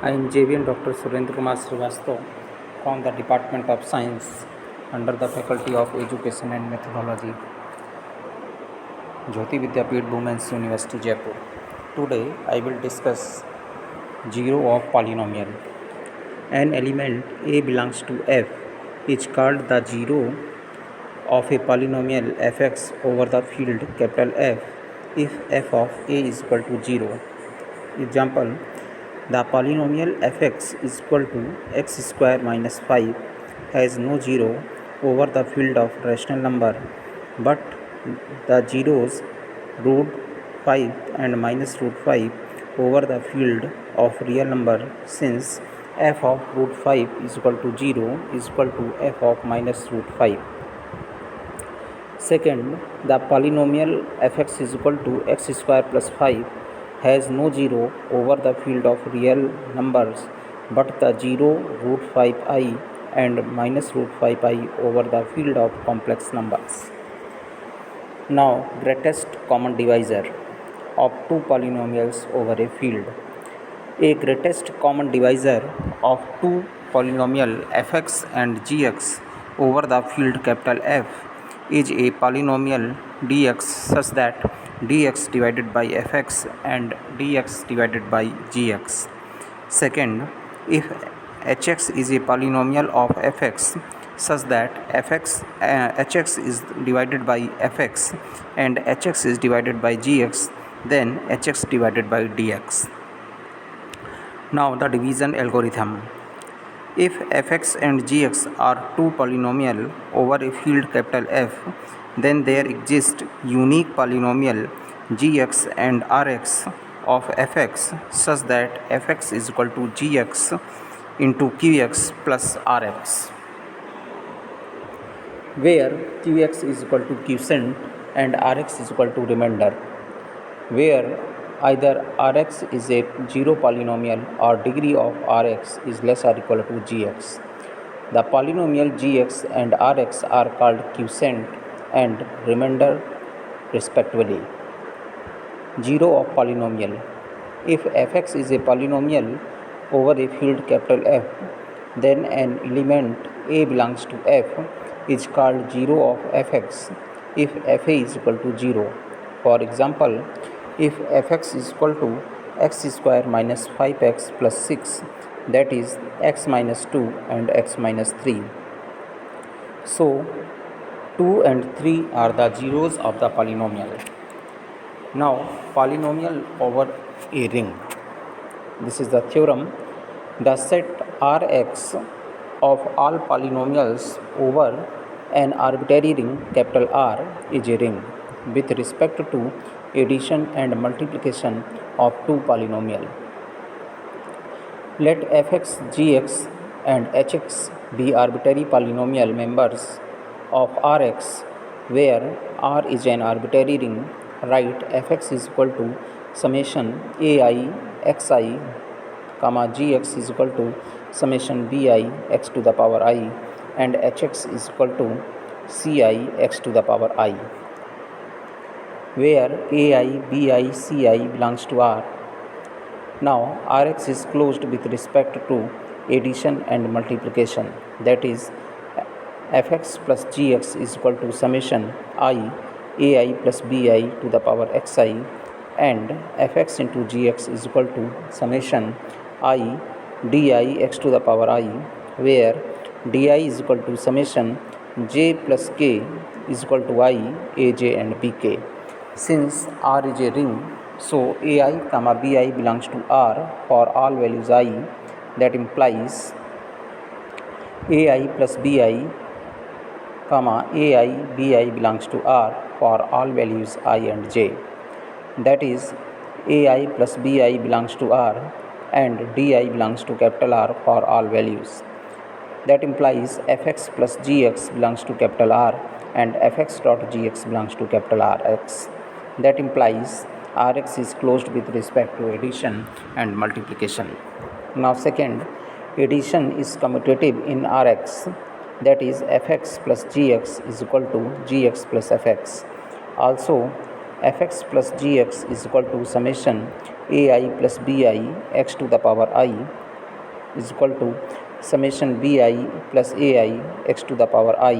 I am JVN Dr. Surendra Kumar Srivastava from the Department of Science under the Faculty of Education and Methodology, Jyoti Vidyapeeth Women's University, Jaipur. Today I will discuss zero of polynomial. An element A belongs to F is called the zero of a polynomial fx over the field capital F if f of A is equal to 0. Example: the polynomial fx is equal to x square minus 5 has no 0 over the field of rational number, but the zeros root 5 and minus root 5 over the field of real number, since f of root 5 is equal to 0 is equal to f of minus root 5. Second, the polynomial fx is equal to x square plus 5 has no 0 over the field of real numbers, but the 0 root 5i and minus root 5i over the field of complex numbers. Now, greatest common divisor of two polynomials over a field. A greatest common divisor of two polynomial fx and gx over the field capital F is a polynomial dx such that dx divided by fx and dx divided by gx. Second, if hx is a polynomial of fx such that hx is divided by fx and hx is divided by gx, then hx divided by dx. Now the division algorithm. If fx and gx are two polynomial over a field capital F, then there exists unique polynomial gx and rx of fx such that fx is equal to gx into qx plus rx, where qx is equal to quotient and rx is equal to remainder, where either rx is a zero polynomial or degree of rx is less or equal to gx. The polynomial gx and rx are called quotient and remainder respectively. Zero of polynomial. If fx is a polynomial over a field capital F, then an element A belongs to F is called zero of fx if fa is equal to 0. For example, if fx is equal to x square minus 5x plus 6, that is x minus 2 and x minus 3. So 2 and 3 are the zeros of the polynomial. Now polynomial over a ring. This is the theorem. The set Rx of all polynomials over an arbitrary ring capital R is a ring with respect to addition and multiplication of two polynomial. Let fx, gx and hx be arbitrary polynomial members of Rx, where R is an arbitrary ring. Write fx is equal to summation ai xi, gx is equal to summation bi x to the power I, and hx is equal to ci x to the power I, where ai, bi, ci belongs to R. Now Rx is closed with respect to addition and multiplication, that is fx plus gx is equal to summation I ai plus bi to the power xi, and fx into gx is equal to summation I di x to the power I, where di is equal to summation j plus k is equal to I, aj and bk. Since R is a ring, so ai, bi belongs to R for all values I. That implies ai plus bi, ai, bi belongs to R for all values I and j. That is, ai plus bi belongs to R and di belongs to capital R for all values. That implies fx plus gx belongs to capital R and fx dot gx belongs to capital Rx. That implies Rx is closed with respect to addition and multiplication. Now second, addition is commutative in Rx, that is fx plus gx is equal to gx plus fx. Also, fx plus gx is equal to summation ai plus bi x to the power I, is equal to summation bi plus ai x to the power I,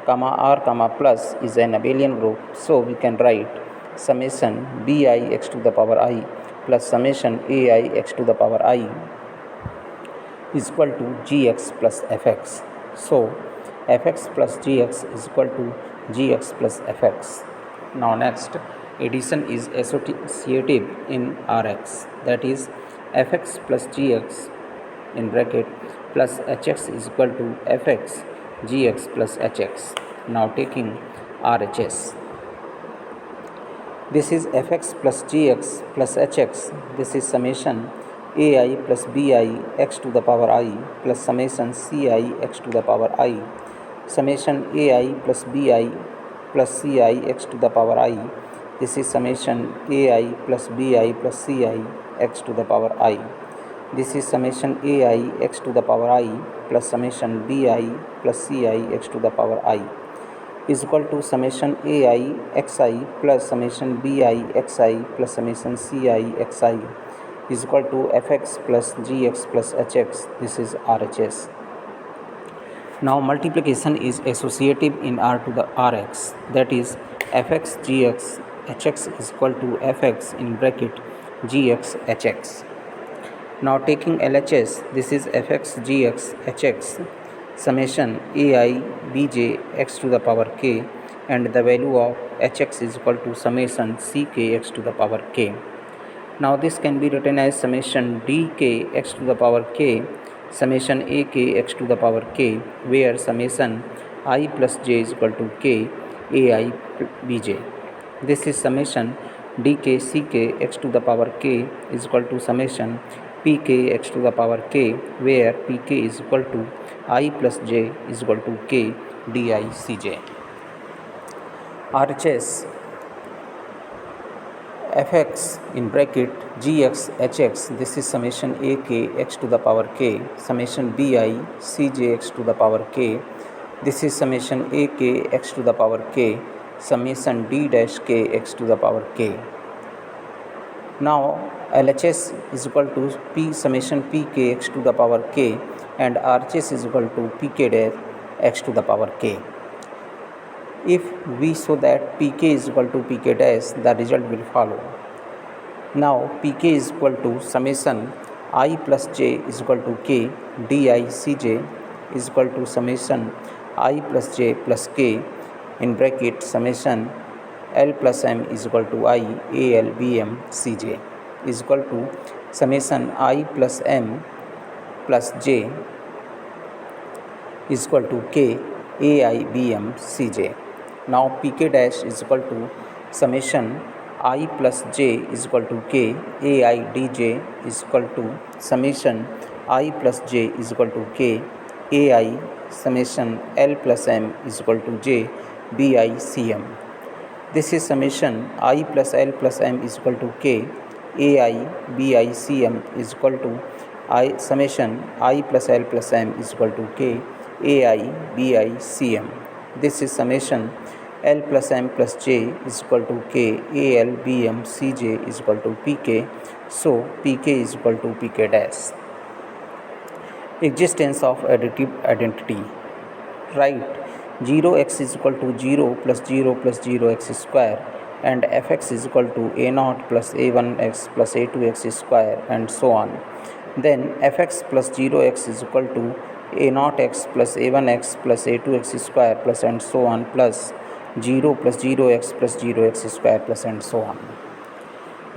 comma r comma plus is an abelian group, so we can write summation bi x to the power I plus summation ai x to the power I is equal to gx plus fx. So fx plus gx is equal to gx plus fx. Now next, addition is associative in Rx, that is fx plus gx in bracket plus hx is equal to fx gx plus hx. Now taking RHS, this is fx plus gx plus hx, this is summation ai plus bi x to the power I plus summation ci x to the power I, summation ai plus bi plus ci x to the power I, this is summation ai plus bi plus ci x to the power I, this is summation ai x to the power I plus summation bi plus ci x to the power I is equal to summation ai xi plus summation bi xi plus summation ci xi is equal to fx plus gx plus hx. This is RHS. Now multiplication is associative in R to the Rx, that is fx gx hx is equal to fx in bracket gx hx. Now taking LHS, this is fx gx hx summation ai bj x to the power k, and the value of hx is equal to summation ck x to the power k. Now this can be written as summation dk x to the power k summation ak x to the power k, where summation I plus j is equal to k ai bj. This is summation dk ck x to the power k is equal to summation pk x to the power k, where pk is equal to I plus j is equal to k di cj. RHS fx in bracket gx hx, this is summation ak x to the power k summation bi cj x to the power k, this is summation ak x to the power k summation d dash k x to the power k. Now LHS is equal to p summation pk x to the power k, and RHS is equal to pk dash x to the power k. If we show that pk is equal to pk dash, the result will follow. Now pk is equal to summation I plus j is equal to k di cj is equal to summation I plus j plus k in bracket summation L plus m is equal to I al bm cj is equal to summation I plus m plus j is equal to k ai bm cj. Now pk dash is equal to summation I plus j is equal to k ai dj is equal to summation I plus j is equal to k ai summation L plus m is equal to j bi cm. This is summation I plus L plus m is equal to k ai bi cm is equal to I summation I plus L plus m is equal to k ai bi cm. This is summation L plus m plus j is equal to k al bm cj is equal to pk, so pk is equal to pk dash. Existence of additive identity. Write 0x is equal to 0 plus 0 plus 0x square, and fx is equal to a0 plus a1x plus a2x square, and so on. Then fx plus 0x is equal to a0x plus a1x plus a2x square plus and so on, plus 0 plus 0x plus 0x square plus and so on.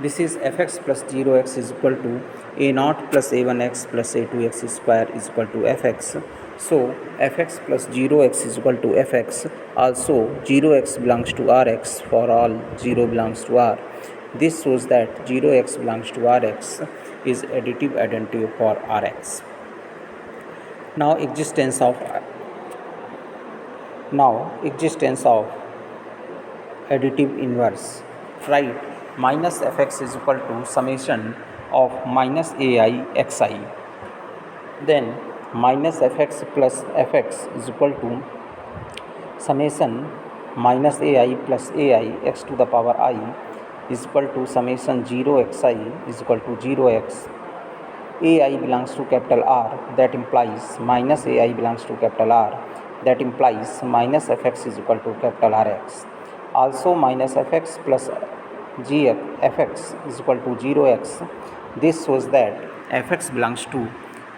This is fx plus 0x is equal to a0 plus a1x plus a2x square is equal to fx. So fx plus 0x is equal to fx. Also 0x belongs to rx for all 0 belongs to r. This shows that 0x belongs to rx is additive identity for rx. Now existence of additive inverse. Write minus fx is equal to summation of minus ai xi. Then minus fx plus fx is equal to summation minus ai plus ai x to the power I is equal to summation 0 xi is equal to 0x ai belongs to capital R, that implies minus ai belongs to capital R, that implies minus fx is equal to capital Rx. Also minus fx plus fx is equal to 0x. This shows that fx belongs to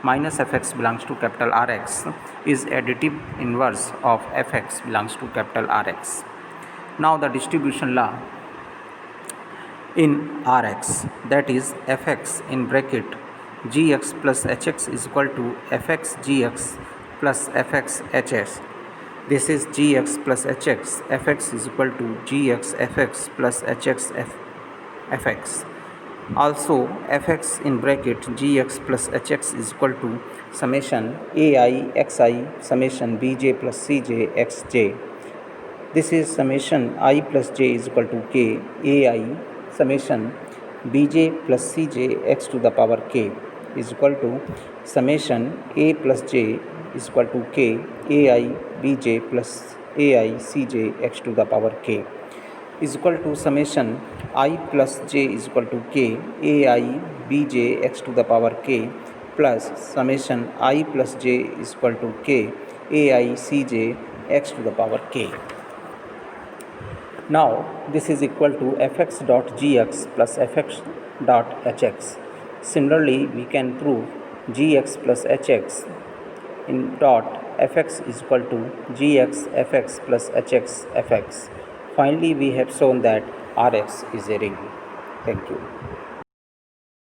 minus fx belongs to capital Rx is additive inverse of fx belongs to capital Rx. Now the distribution law in Rx, that is fx in bracket gx plus hx is equal to fx gx plus fx hx. This is gx plus hx, fx is equal to gx fx plus hx fx. Also fx in bracket gx plus hx is equal to summation ai xi summation bj plus cj xj. This is summation I plus j is equal to k ai summation bj plus cj x to the power k is equal to summation a plus j is equal to k ai bj plus ai cj x to the power k is equal to summation I plus j is equal to k ai bj x to the power k plus summation I plus j is equal to k ai cj x to the power k. Now this is equal to fx dot gx plus fx dot hx. Similarly, we can prove gx plus hx in dot fx is equal to gx fx plus hx fx. Finally, we have shown that Rx is a ring. Thank you.